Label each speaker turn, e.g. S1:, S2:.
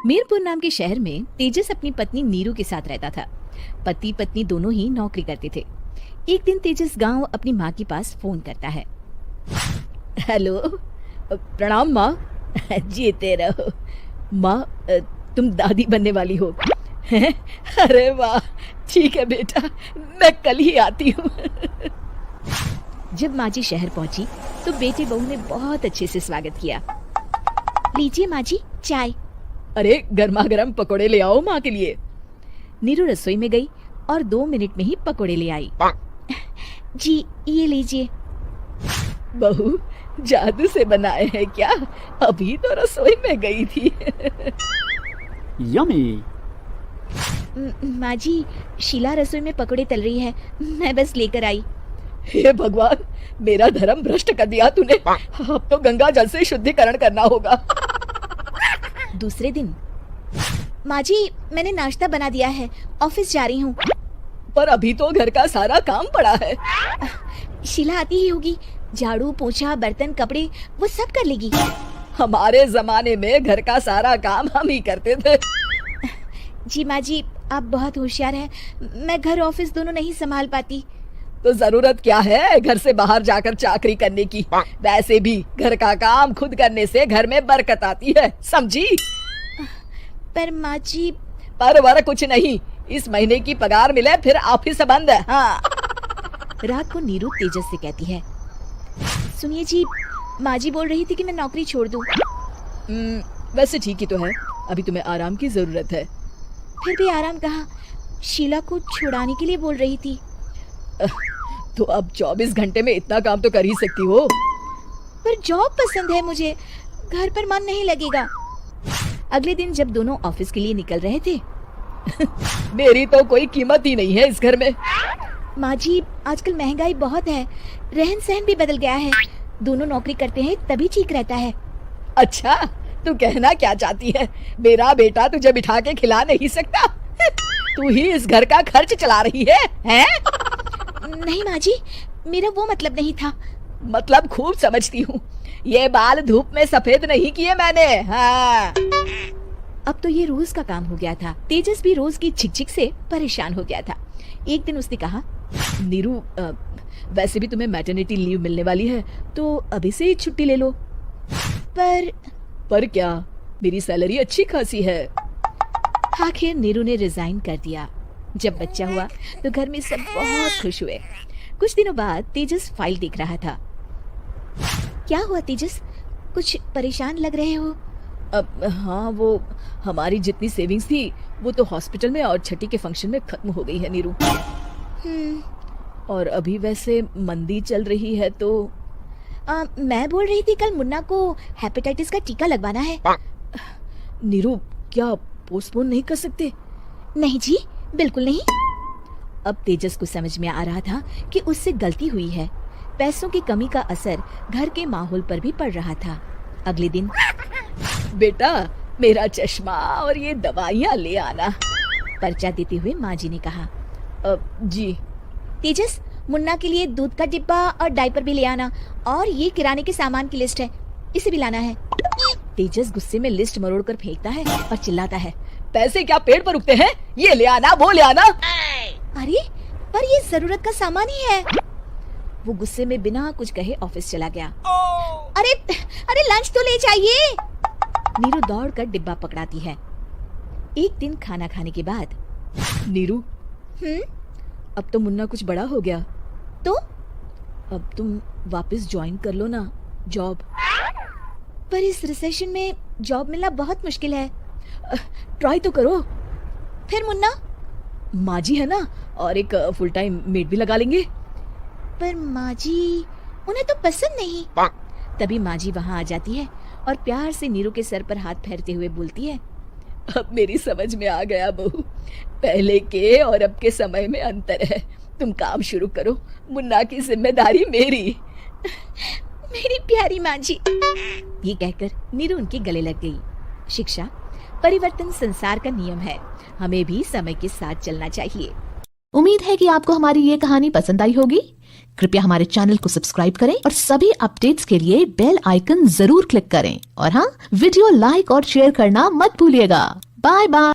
S1: मीरपुर नाम के शहर में तेजस अपनी पत्नी नीरू के साथ रहता था। पति पत्नी दोनों ही नौकरी करते थे। एक दिन तेजस गांव अपनी माँ के पास फोन करता है। हेलो, प्रणाम माँ। जीते रहो माँ, तुम दादी बनने वाली हो? अरे वाह, ठीक है बेटा, मैं कल ही आती हूँ। जब माँ जी शहर पहुंची तो बेटे बहू ने बहुत अच्छे से स्वागत किया। लीजिए माँ जी चाय। अरे गर्मा गर्म पकोड़े ले आओ माँ के लिए। नीरू रसोई में गई और 2 मिनट में ही पकोड़े ले आई। जी ये लीजिए। बहू जादू से बनाए हैं क्या? अभी तो रसोई में गई थी।
S2: यम्मी।
S1: माँ जी, शीला रसोई में पकोड़े तल रही है, मैं बस लेकर आई।
S3: हे भगवान, मेरा धर्म भ्रष्ट कर दिया तूने। अब तो गंगा जल से शुद्धिकरण करना होगा।
S1: दूसरे दिन, माँ जी मैंने नाश्ता बना दिया है, ऑफिस जा रही हूँ।
S3: पर अभी तो घर का सारा काम पड़ा है।
S1: शीला आती ही होगी, झाड़ू पोछा बर्तन कपड़े वो सब कर लेगी।
S3: हमारे जमाने में घर का सारा काम हम ही करते थे।
S1: जी माँ जी, आप बहुत होशियार हैं, मैं घर ऑफिस दोनों नहीं संभाल पाती।
S3: तो जरूरत क्या है घर से बाहर जाकर चाकरी करने की? वैसे भी घर का काम खुद करने से घर में बरकत आती है, समझी?
S1: पर माँ जी।
S3: पर वर कुछ नहीं, इस महीने की पगार मिले फिर ऑफिस बंद है। हाँ।
S1: रात को नीरू तेजस से कहती है, सुनिए जी, माँ जी बोल रही थी कि मैं नौकरी छोड़ दूं।
S3: वैसे ठीक ही तो है, अभी तुम्हें आराम की जरूरत है।
S1: फिर भी आराम कहाँ, शीला को छुड़ाने के लिए बोल रही थी।
S3: तो अब 24 घंटे में इतना काम तो कर ही सकती हो।
S1: पर जॉब पसंद है मुझे, घर पर मन नहीं लगेगा। अगले दिन जब दोनों ऑफिस के लिए निकल रहे थे।
S3: मेरी तो कोई कीमत ही नहीं है इस घर में।
S1: माँ जी, आजकल महंगाई बहुत है, रहन सहन भी बदल गया है, दोनों नौकरी करते हैं तभी ठीक रहता है।
S3: अच्छा, तू कहना क्या चाहती है? मेरा बेटा तुझे बिठा के खिला नहीं सकता? तू ही इस घर का खर्च चला रही है, हैं?
S1: नहीं माँ जी, मेरा वो मतलब नहीं था।
S3: मतलब खूब समझती हूँ, ये बाल धूप में सफेद नहीं किए मैंने। हाँ।
S1: अब तो ये रोज का काम हो गया था। तेजस भी रोज की झिकझिक से परेशान हो गया था। एक दिन उसने कहा,
S3: नीरू, वैसे भी तुम्हें मैटरनिटी लीव मिलने वाली है, तो अभी से ही छुट्टी ले लो। पर क्या, मेरी सैलरी अच्छी खासी है।
S1: आखिर नीरू ने रिजाइन कर दिया। जब बच्चा हुआ तो घर में सब बहुत खुश हुए। कुछ दिनों बाद तेजस फाइल देख रहा था। क्या हुआ तेजस, कुछ परेशान लग रहे हो?
S3: हाँ, वो हमारी जितनी सेविंग्स थी वो तो हॉस्पिटल में और छठी के फंक्शन में खत्म हो गई है नीरू। और अभी वैसे मंदी चल रही है तो
S1: मैं बोल रही थी कल मुन्ना को हेपेटाइटिस का टीका लगवाना है।
S3: नीरू, क्या पोस्टपोन नहीं कर सकते?
S1: नहीं जी, बिल्कुल नहीं। अब तेजस को समझ में आ रहा था कि उससे गलती हुई है। पैसों की कमी का असर घर के माहौल पर भी पड़ रहा था। अगले दिन,
S3: बेटा मेरा चश्मा और ये दवाइयाँ ले आना।
S1: पर्चा देते हुए माँ जी ने कहा।
S3: जी।
S1: तेजस, मुन्ना के लिए दूध का डिब्बा और डायपर भी ले आना, और ये किराने के सामान की लिस्ट है, इसे भी लाना है। तेजस गुस्से में लिस्ट मरोड़ कर फेंकता है और चिल्लाता है,
S3: पैसे क्या पेड़ पर उगते हैं? ये ले आना, वो ले आना।
S1: अरे पर ये जरूरत का सामान ही है। वो गुस्से में बिना कुछ कहे ऑफिस चला गया। अरे अरे लंच तो ले जाइए। नीरू दौड़ कर डिब्बा पकड़ाती है। एक दिन खाना खाने के बाद,
S3: नीरू, अब तो मुन्ना कुछ बड़ा हो गया,
S1: तो
S3: अब तुम वापस ज्वाइन कर लो ना जॉब।
S1: पर इस रिसेशन में जॉब मिलना बहुत मुश्किल है।
S3: ट्राई तो करो।
S1: फिर मुन्ना?
S3: माँ जी है ना, और एक फुल टाइम मेड भी लगा लेंगे।
S1: पर माँ जी, उन्हें तो पसंद नहीं। तभी माँ जी वहाँ आ जाती है और प्यार से नीरू के सर पर हाथ फेरते हुए बोलती है,
S3: अब मेरी समझ में आ गया बहू, पहले के और अब के समय में अंतर है। तुम काम शुरू करो, मुन्ना की जिम्मेदारी मेरी।
S1: मेरी प्यारी माँ जी। ये कहकर नीरू उनके गले लग गई। शिक्षा, परिवर्तन संसार का नियम है, हमें भी समय के साथ चलना चाहिए।
S2: उम्मीद है कि आपको हमारी ये कहानी पसंद आई होगी। कृपया हमारे चैनल को सब्सक्राइब करें और सभी अपडेट्स के लिए बेल आइकन जरूर क्लिक करें। और हाँ, वीडियो लाइक और शेयर करना मत भूलिएगा। Bye bye.